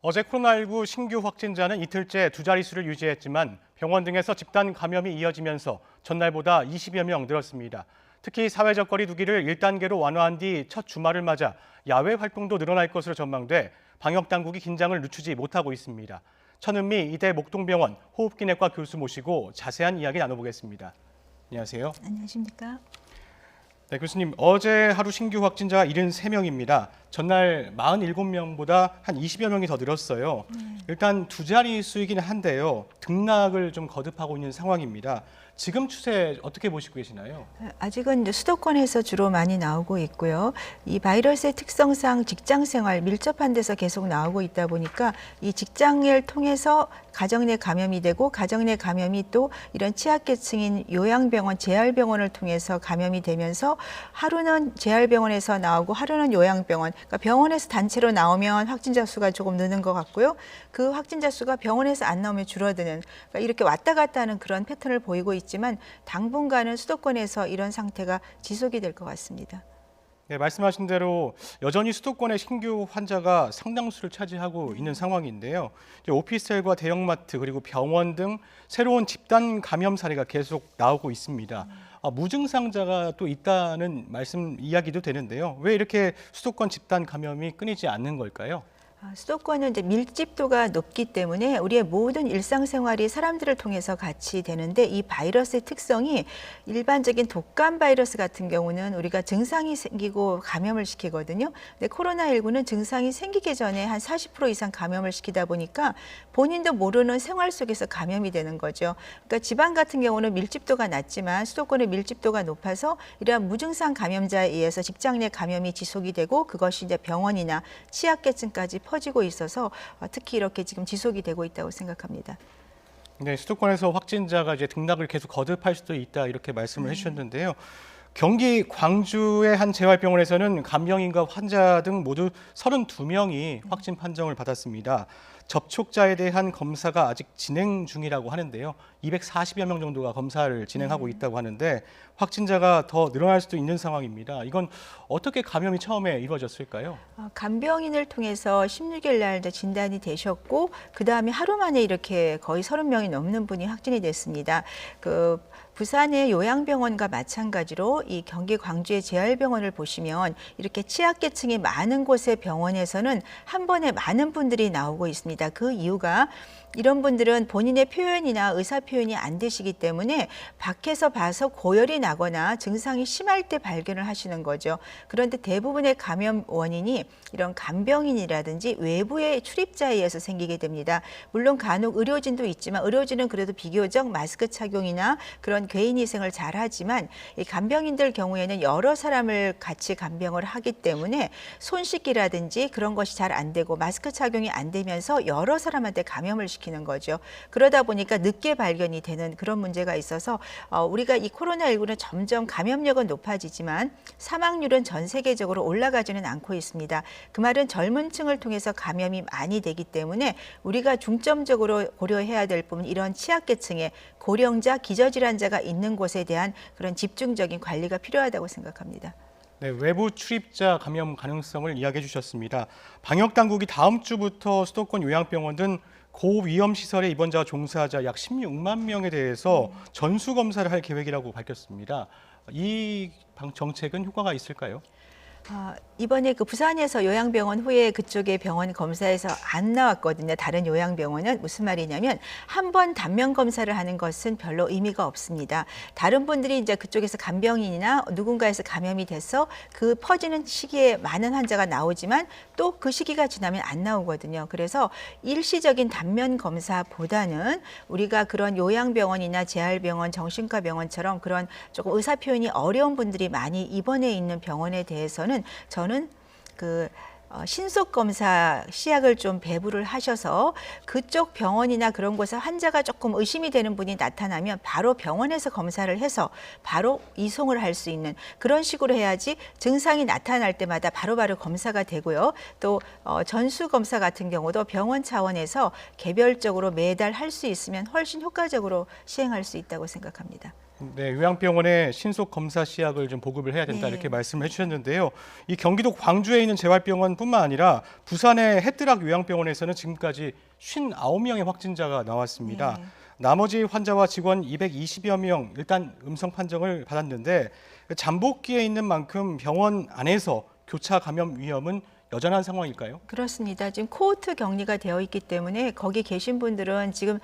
어제 코로나19 신규 확진자는 이틀째 두 자릿수를 유지했지만 병원 등에서 집단 감염이 이어지면서 전날보다 20여 명 늘었습니다. 특히 사회적 거리 두기를 1단계로 완화한 뒤 첫 주말을 맞아 야외 활동도 늘어날 것으로 전망돼 방역 당국이 긴장을 늦추지 못하고 있습니다. 천은미 이대 목동병원 호흡기내과 교수 모시고 자세한 이야기 나눠보겠습니다. 안녕하세요. 안녕하십니까? 네, 교수님, 어제 하루 신규 확진자가 73명입니다. 전날 47명보다 한 20여 명이 더 늘었어요. 일단 두 자릿수이긴 한데요. 등락을 좀 거듭하고 있는 상황입니다. 지금 추세 어떻게 보시고 계시나요? 아직은 이제 수도권에서 주로 많이 나오고 있고요. 이 바이러스의 특성상 직장 생활 밀접한 데서 계속 나오고 있다 보니까 이 직장을 통해서 가정 내 감염이 되고 가정 내 감염이 또 이런 취약계층인 요양병원, 재활병원을 통해서 감염이 되면서 하루는 재활병원에서 나오고 하루는 요양병원, 그러니까 병원에서 단체로 나오면 확진자 수가 조금 느는 것 같고요. 그 확진자 수가 병원에서 안 나오면 줄어드는, 그러니까 이렇게 왔다 갔다 하는 그런 패턴을 보이고 있지만 당분간은 수도권에서 이런 상태가 지속이 될 것 같습니다. 네, 말씀하신 대로 여전히 수도권의 신규 환자가 상당수를 차지하고 있는 상황인데요. 오피스텔과 대형마트 그리고 병원 등 새로운 집단 감염 사례가 계속 나오고 있습니다. 무증상자가 또 있다는 말씀 이야기도 되는데요. 왜 이렇게 수도권 집단 감염이 끊이지 않는 걸까요? 수도권은 이제 밀집도가 높기 때문에 우리의 모든 일상생활이 사람들을 통해서 같이 되는데 이 바이러스의 특성이 일반적인 독감 바이러스 같은 경우는 우리가 증상이 생기고 감염을 시키거든요. 근데 코로나19는 증상이 생기기 전에 한 40% 이상 감염을 시키다 보니까 본인도 모르는 생활 속에서 감염이 되는 거죠. 그러니까 지방 같은 경우는 밀집도가 낮지만 수도권의 밀집도가 높아서 이러한 무증상 감염자에 의해서 직장 내 감염이 지속이 되고 그것이 이제 병원이나 취약계층까지 퍼지고 있어서 특히 이렇게 지금 지속이 되고 있다고 생각합니다. 네, 수도권에서 확진자가 이제 등락을 계속 거듭할 수도 있다 이렇게 말씀을 해주셨는데요. 경기 광주의 한 재활병원에서는 간병인과 환자 등 모두 32명이 확진 판정을 받았습니다. 접촉자에 대한 검사가 아직 진행 중이라고 하는데요. 240여 명 정도가 검사를 진행하고 있다고 하는데 확진자가 더 늘어날 수도 있는 상황입니다. 이건 어떻게 감염이 처음에 이루어졌을까요? 간병인을 통해서 16일 날 진단이 되셨고 그다음에 하루 만에 이렇게 거의 30명이 넘는 분이 확진이 됐습니다. 부산의 요양병원과 마찬가지로 이 경기 광주의 재활병원을 보시면 이렇게 취약계층이 많은 곳의 병원에서는 한 번에 많은 분들이 나오고 있습니다. 그 이유가 이런 분들은 본인의 표현이나 의사 표현이 안 되시기 때문에 밖에서 봐서 고열이 나거나 증상이 심할 때 발견을 하시는 거죠. 그런데 대부분의 감염 원인이 이런 간병인이라든지 외부의 출입자에 의해서 생기게 됩니다. 물론 간혹 의료진도 있지만 의료진은 그래도 비교적 마스크 착용이나 그런 개인위생을 잘 하지만 이 간병인들 경우에는 여러 사람을 같이 간병을 하기 때문에 손 씻기라든지 그런 것이 잘 안 되고 마스크 착용이 안 되면서 여러 사람한테 감염을 시키는 거죠. 그러다 보니까 늦게 발견이 되는 그런 문제가 있어서 우리가 이 코로나19는 점점 감염력은 높아지지만 사망률은 전 세계적으로 올라가지는 않고 있습니다. 그 말은 젊은 층을 통해서 감염이 많이 되기 때문에 우리가 중점적으로 고려해야 될 부분 이런 취약계층의 고령자, 기저질환자가 있는 곳에 대한 그런 집중적인 관리가 필요하다고 생각합니다. 네, 외부 출입자 감염 가능성을 이야기해 주셨습니다. 방역 당국이 다음 주부터 수도권 요양병원 등 고위험 시설의 입원자와 종사자 약 16만 명에 대해서 전수 검사를 할 계획이라고 밝혔습니다. 이 정책은 효과가 있을까요? 이번에 부산에서 요양병원 후에 그쪽에 병원 검사에서 안 나왔거든요. 다른 요양병원은 무슨 말이냐면 한 번 단면 검사를 하는 것은 별로 의미가 없습니다. 다른 분들이 이제 그쪽에서 간병인이나 누군가에서 감염이 돼서 그 퍼지는 시기에 많은 환자가 나오지만 또 그 시기가 지나면 안 나오거든요. 그래서 일시적인 단면 검사보다는 우리가 그런 요양병원이나 재활병원, 정신과 병원처럼 그런 조금 의사 표현이 어려운 분들이 많이 입원해 있는 병원에 대해서는 저는 신속 검사 시약을 좀 배부를 하셔서 그쪽 병원이나 그런 곳에 환자가 조금 의심이 되는 분이 나타나면 바로 병원에서 검사를 해서 바로 이송을 할 수 있는 그런 식으로 해야지 증상이 나타날 때마다 바로바로 검사가 되고요. 또 전수 검사 같은 경우도 병원 차원에서 개별적으로 매달 할 수 있으면 훨씬 효과적으로 시행할 수 있다고 생각합니다. 네, 요양병원에 신속 검사 시약을 좀 보급을 해야 된다 네. 이렇게 말씀을 해주셨는데요. 이 경기도 광주에 있는 재활병원뿐만 아니라 부산의 해뜨락 요양병원에서는 지금까지 59명의 확진자가 나왔습니다. 네. 나머지 환자와 직원 220여 명 일단 음성 판정을 받았는데 잠복기에 있는 만큼 병원 안에서 교차 감염 위험은 여전한 상황일까요? 그렇습니다. 지금 코호트 격리가 되어 있기 때문에 거기 계신 분들은 지금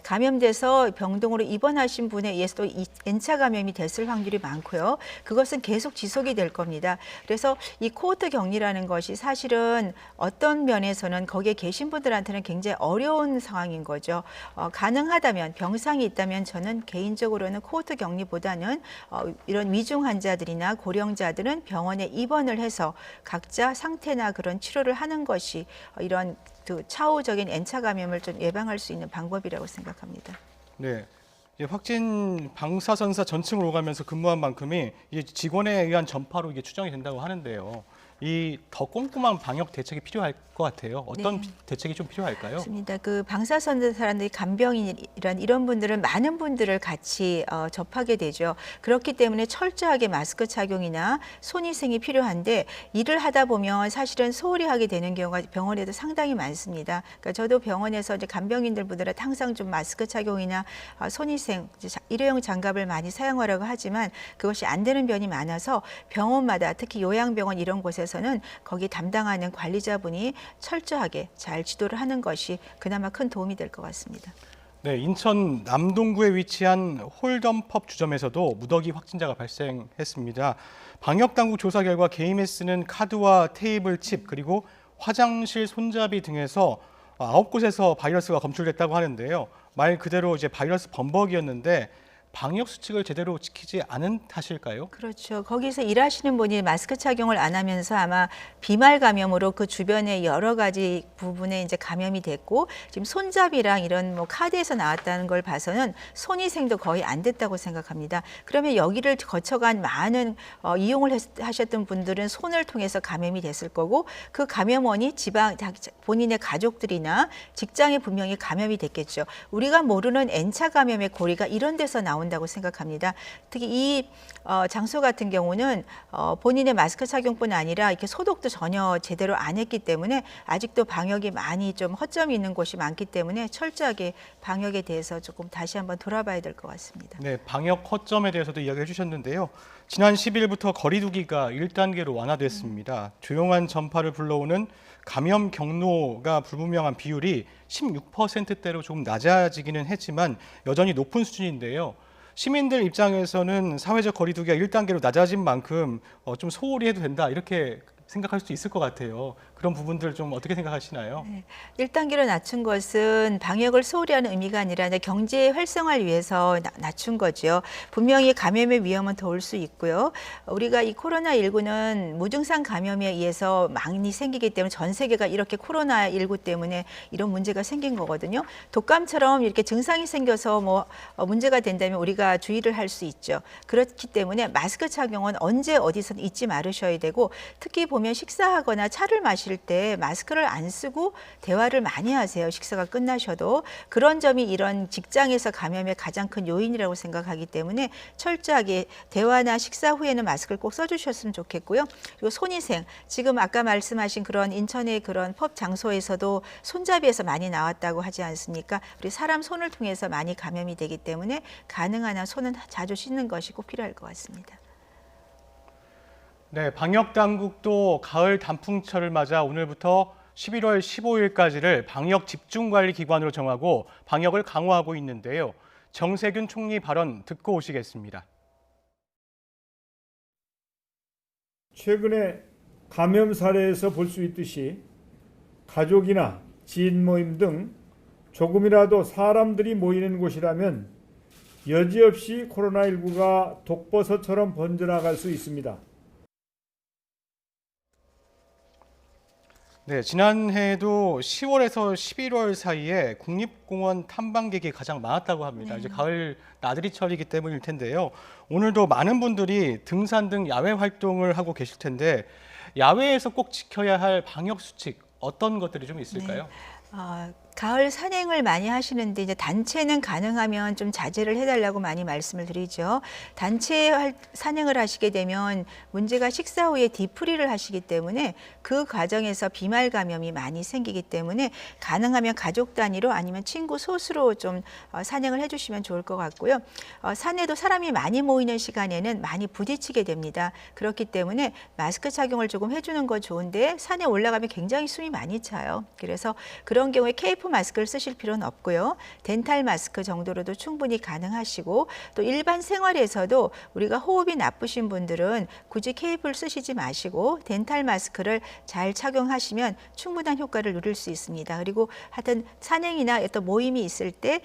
감염돼서 병동으로 입원하신 분에 의해서 또 N차 감염이 됐을 확률이 많고요. 그것은 계속 지속이 될 겁니다. 그래서 이 코호트 격리라는 것이 사실은 어떤 면에서는 거기에 계신 분들한테는 굉장히 어려운 상황인 거죠. 가능하다면 병상이 있다면 저는 개인적으로는 코호트 격리보다는 이런 위중 환자들이나 고령자들은 병원에 입원을 해서 각자 상태나 그런 치료를 하는 것이 이런 그 차후적인 N차 감염을 좀 예방할 수 있는 방법이라고 생각합니다. 네. 이제 확진 방사선사 전층으로 오가면서 근무한 만큼이 이제 직원에 의한 전파로 이게 추정이 된다고 하는데요. 이 더 꼼꼼한 방역 대책이 필요할 것 같아요. 어떤 네. 대책이 좀 필요할까요? 맞습니다. 그 방사선사들이 간병인이란 이런 분들은 많은 분들을 같이 접하게 되죠. 그렇기 때문에 철저하게 마스크 착용이나 손위생이 필요한데 일을 하다 보면 사실은 소홀히 하게 되는 경우가 병원에도 상당히 많습니다. 그러니까 저도 병원에서 이제 간병인들 분들한테 항상 좀 마스크 착용이나 손위생, 일회용 장갑을 많이 사용하라고 하지만 그것이 안 되는 병이 많아서 병원마다 특히 요양병원 이런 곳에서는 거기 담당하는 관리자분이 철저하게 잘 지도를 하는 것이 그나마 큰 도움이 될 것 같습니다. 네, 인천 남동구에 위치한 홀덤펍 주점에서도 무더기 확진자가 발생했습니다. 방역당국 조사 결과 개인에 쓰는 카드와 테이블 칩 그리고 화장실 손잡이 등에서 9곳에서 바이러스가 검출됐다고 하는데요. 말 그대로 이제 바이러스 범벅이었는데 방역 수칙을 제대로 지키지 않은 탓일까요? 그렇죠. 거기서 일하시는 분이 마스크 착용을 안 하면서 아마 비말 감염으로 그 주변에 여러 가지 부분에 이제 감염이 됐고 지금 손잡이랑 이런 뭐 카드에서 나왔다는 걸 봐서는 손위생도 거의 안 됐다고 생각합니다. 그러면 여기를 거쳐간 많은 이용을 하셨던 분들은 손을 통해서 감염이 됐을 거고 그 감염원이 본인의 가족들이나 직장에 분명히 감염이 됐겠죠. 우리가 모르는 N차 감염의 고리가 이런 데서 나온다고 생각합니다. 특히 이 장소 같은 경우는 본인의 마스크 착용뿐 아니라 이렇게 소독도 전혀 제대로 안 했기 때문에 아직도 방역이 많이 좀 허점이 있는 곳이 많기 때문에 철저하게 방역에 대해서 조금 다시 한번 돌아봐야 될 것 같습니다. 네, 방역 허점에 대해서도 이야기해 주셨는데요. 지난 10일부터 거리두기가 1단계로 완화됐습니다. 조용한 전파를 불러오는 감염 경로가 불분명한 비율이 16%대로 조금 낮아지기는 했지만 여전히 높은 수준인데요. 시민들 입장에서는 사회적 거리두기가 1단계로 낮아진 만큼 좀 소홀히 해도 된다 이렇게 생각할 수 있을 것 같아요. 그런 부분들 좀 어떻게 생각하시나요? 네, 1단계로 낮춘 것은 방역을 소홀히 하는 의미가 아니라 경제 활성화를 위해서 낮춘 거죠. 분명히 감염의 위험은 더 올 수 있고요. 우리가 이 코로나19는 무증상 감염에 의해서 많이 생기기 때문에 전 세계가 이렇게 코로나19 때문에 이런 문제가 생긴 거거든요. 독감처럼 이렇게 증상이 생겨서 뭐 문제가 된다면 우리가 주의를 할 수 있죠. 그렇기 때문에 마스크 착용은 언제 어디서든 잊지 말으셔야 되고 특히 보면 식사하거나 차를 마실 때 마스크를 안 쓰고 대화를 많이 하세요. 식사가 끝나셔도. 그런 점이 이런 직장에서 감염의 가장 큰 요인이라고 생각하기 때문에 철저하게 대화나 식사 후에는 마스크를 꼭 써주셨으면 좋겠고요. 그리고 손위생. 지금 아까 말씀하신 그런 인천의 그런 펍 장소에서도 손잡이에서 많이 나왔다고 하지 않습니까? 우리 사람 손을 통해서 많이 감염이 되기 때문에 가능한 한 손은 자주 씻는 것이 꼭 필요할 것 같습니다. 네, 방역 당국도 가을 단풍철을 맞아 오늘부터 11월 15일까지를 방역 집중관리 기관으로 정하고 방역을 강화하고 있는데요. 정세균 총리 발언 듣고 오시겠습니다. 최근에 감염 사례에서 볼 수 있듯이 가족이나 지인 모임 등 조금이라도 사람들이 모이는 곳이라면 여지없이 코로나19가 독버섯처럼 번져나갈 수 있습니다. 네, 지난해에도 10월에서 11월 사이에 국립공원 탐방객이 가장 많았다고 합니다. 이제 가을 나들이철이기 때문일 텐데요. 오늘도 많은 분들이 등산 등 야외 활동을 하고 계실 텐데 야외에서 꼭 지켜야 할 방역 수칙 어떤 것들이 좀 있을까요? 가을 산행을 많이 하시는데 이제 단체는 가능하면 좀 자제를 해달라고 많이 말씀을 드리죠. 단체 산행을 하시게 되면 문제가 식사 후에 뒤풀이를 하시기 때문에 그 과정에서 비말 감염이 많이 생기기 때문에 가능하면 가족 단위로 아니면 친구 소수로 좀 산행을 해주시면 좋을 것 같고요. 산에도 사람이 많이 모이는 시간에는 많이 부딪히게 됩니다. 그렇기 때문에 마스크 착용을 조금 해주는 거 좋은데 산에 올라가면 굉장히 숨이 많이 차요. 그래서 그런 경우에 KF 마스크를 쓰실 필요는 없고요. 덴탈 마스크 정도로도 충분히 가능하시고 또 일반 생활에서도 우리가 호흡이 나쁘신 분들은 굳이 KF를 쓰시지 마시고 덴탈 마스크를 잘 착용하시면 충분한 효과를 누릴 수 있습니다. 그리고 하여튼 산행이나 어떤 모임이 있을 때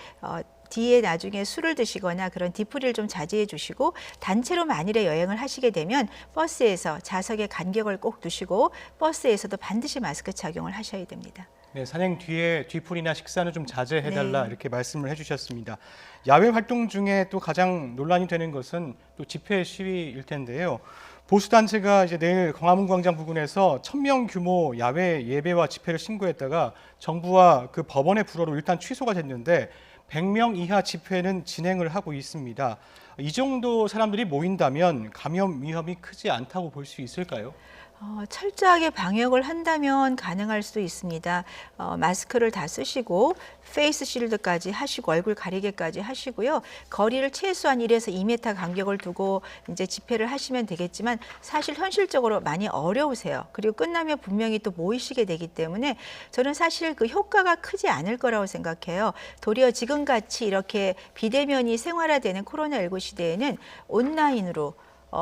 뒤에 나중에 술을 드시거나 그런 뒤풀이를 좀 자제해 주시고 단체로 만일에 여행을 하시게 되면 버스에서 좌석에 간격을 꼭 두시고 버스에서도 반드시 마스크 착용을 하셔야 됩니다. 네, 산행 뒤에 뒤풀이나 식사는 좀 자제해달라 네. 이렇게 말씀을 해주셨습니다. 야외 활동 중에 또 가장 논란이 되는 것은 또 집회 시위일 텐데요. 보수단체가 이제 내일 광화문 광장 부근에서 1,000명 규모 야외 예배와 집회를 신고했다가 정부와 그 법원의 불허로 일단 취소가 됐는데 100명 이하 집회는 진행을 하고 있습니다. 이 정도 사람들이 모인다면 감염 위험이 크지 않다고 볼 수 있을까요? 철저하게 방역을 한다면 가능할 수 있습니다. 마스크를 다 쓰시고 페이스 실드까지 하시고 얼굴 가리개까지 하시고요. 거리를 최소한 1에서 2m 간격을 두고 이제 집회를 하시면 되겠지만 사실 현실적으로 많이 어려우세요. 그리고 끝나면 분명히 또 모이시게 되기 때문에 저는 사실 그 효과가 크지 않을 거라고 생각해요. 도리어 지금같이 이렇게 비대면이 생활화되는 코로나19 시대에는 온라인으로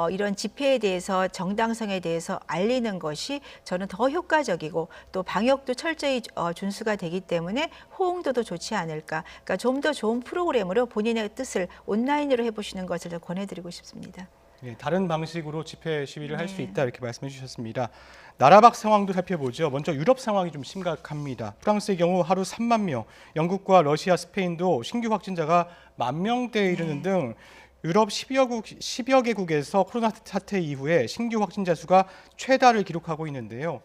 이런 집회에 대해서 정당성에 대해서 알리는 것이 저는 더 효과적이고 또 방역도 철저히 준수가 되기 때문에 호응도도 좋지 않을까. 그러니까 좀 더 좋은 프로그램으로 본인의 뜻을 온라인으로 해보시는 것을 권해드리고 싶습니다. 네, 다른 방식으로 집회 시위를 할 수 있다 이렇게 말씀해 주셨습니다. 나라 밖 상황도 살펴보죠. 먼저 유럽 상황이 좀 심각합니다. 프랑스의 경우 하루 3만 명, 영국과 러시아, 스페인도 신규 확진자가 10,000명대에 이르는 등 유럽 10여 개국에서 코로나 사태 이후에 신규 확진자 수가 최다를 기록하고 있는데요.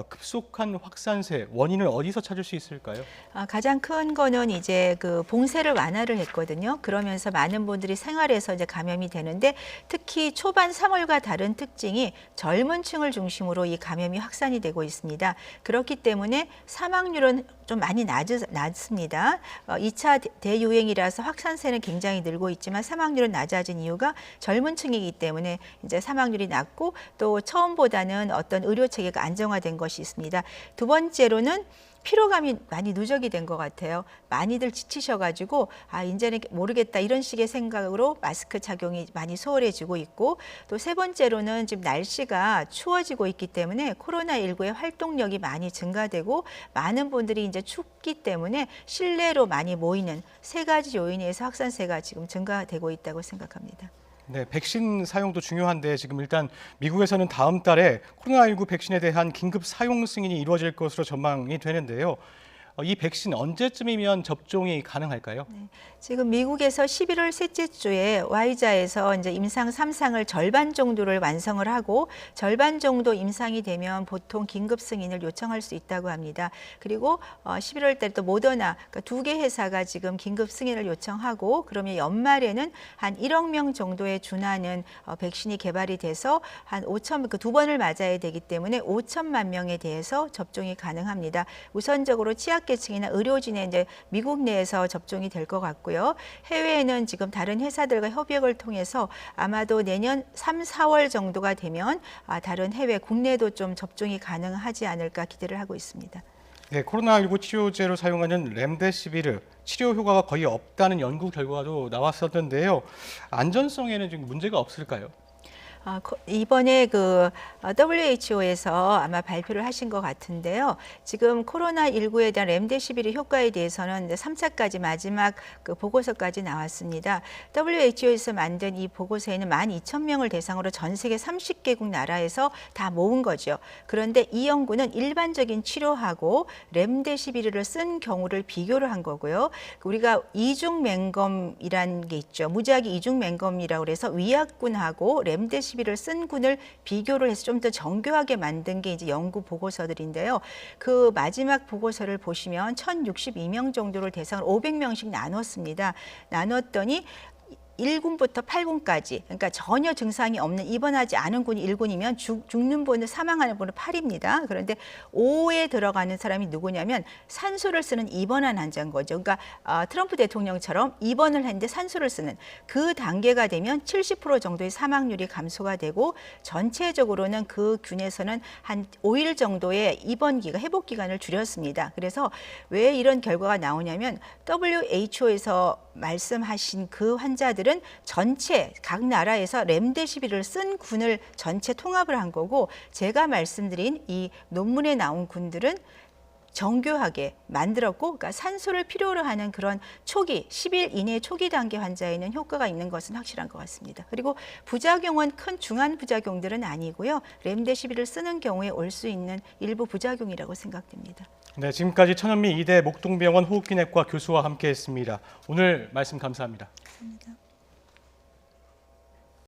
급속한 확산세 원인을 어디서 찾을 수 있을까요? 가장 큰 거는 이제 그 봉쇄를 완화를 했거든요. 그러면서 많은 분들이 생활에서 이제 감염이 되는데 특히 초반 3월과 다른 특징이 젊은 층을 중심으로 이 감염이 확산이 되고 있습니다. 그렇기 때문에 사망률은 좀 많이 낮습니다. 2차 대유행이라서 확산세는 굉장히 늘고 있지만 사망률은 낮아진 이유가 젊은 층이기 때문에 이제 사망률이 낮고 또 처음보다는 어떤 의료 체계가 안정화된 것이 있습니다. 두 번째로는 피로감이 많이 누적이 된 것 같아요. 많이들 지치셔가지고 이제는 모르겠다 이런 식의 생각으로 마스크 착용이 많이 소홀해지고 있고 또 세 번째로는 지금 날씨가 추워지고 있기 때문에 코로나19의 활동력이 많이 증가되고 많은 분들이 이제 춥기 때문에 실내로 많이 모이는 세 가지 요인에서 확산세가 지금 증가되고 있다고 생각합니다. 네, 백신 사용도 중요한데 지금 일단 미국에서는 다음 달에 코로나19 백신에 대한 긴급 사용 승인이 이루어질 것으로 전망이 되는데요. 이 백신 언제쯤이면 접종이 가능할까요? 네, 지금 미국에서 11월 셋째 주에 Y자에서 이제 임상 3상을 절반 정도를 완성을 하고 절반 정도 임상이 되면 보통 긴급 승인을 요청할 수 있다고 합니다. 그리고 11월 달에 또 모더나 그러니까 2개 회사가 지금 긴급 승인을 요청하고 그러면 연말에는 한 1억 명 정도에 준하는 백신이 개발이 돼서 한 5천 그 두 번을 맞아야 되기 때문에 5천만 명에 대해서 접종이 가능합니다. 우선적으로 취약계층이나 의료진에 이제 미국 내에서 접종이 될 것 같고요. 해외에는 지금 다른 회사들과 협약을 통해서 아마도 내년 3, 4월 정도가 되면 다른 해외 국내도 좀 접종이 가능하지 않을까 기대를 하고 있습니다. 네, 코로나19 치료제로 사용하는 렘데시비르 치료 효과가 거의 없다는 연구 결과도 나왔었는데요. 안전성에는 지금 문제가 없을까요? 이번에 그 WHO에서 아마 발표를 하신 것 같은데요. 지금 코로나19에 대한 렘데시비르 효과에 대해서는 3차까지 마지막 그 보고서까지 나왔습니다. WHO에서 만든 이 보고서에는 12,000명을 대상으로 전 세계 30개국 나라에서 다 모은 거죠. 그런데 이 연구는 일반적인 치료하고 렘데시비르를 쓴 경우를 비교를 한 거고요. 우리가 이중맹검이라는 게 있죠. 무작위 이중맹검이라고 해서 위약군하고 렘데시비르 렘데시비를 쓴 군을 비교를 해서 좀 더 정교하게 만든 게 이제 연구 보고서들인데요. 그 마지막 보고서를 보시면 1,062명 정도를 대상으로 500명씩 나눴습니다. 나눴더니 1군부터 8군까지, 그러니까 전혀 증상이 없는, 입원하지 않은 군이 1군이면 죽는 분은, 사망하는 분은 8입니다. 그런데 5에 들어가는 사람이 누구냐면 산소를 쓰는 입원한 환자인 거죠. 그러니까 트럼프 대통령처럼 입원을 했는데 산소를 쓰는 그 단계가 되면 70% 정도의 사망률이 감소가 되고, 전체적으로는 그 균에서는 한 5일 정도의 입원기가, 회복기간을 줄였습니다. 그래서 왜 이런 결과가 나오냐면 WHO에서 말씀하신 그 환자들은 전체 각 나라에서 렘데시비를 쓴 군을 전체 통합을 한 거고, 제가 말씀드린 이 논문에 나온 군들은 정교하게 만들었고, 그러니까 산소를 필요로 하는 그런 초기 10일 이내 초기 단계 환자에는 효과가 있는 것은 확실한 것 같습니다. 그리고 부작용은 큰 중한 부작용들은 아니고요. 렘데시비를 쓰는 경우에 올 수 있는 일부 부작용이라고 생각됩니다. 네, 지금까지 천은미 이대 목동병원 호흡기내과 교수와 함께했습니다. 오늘 말씀 감사합니다. 감사합니다.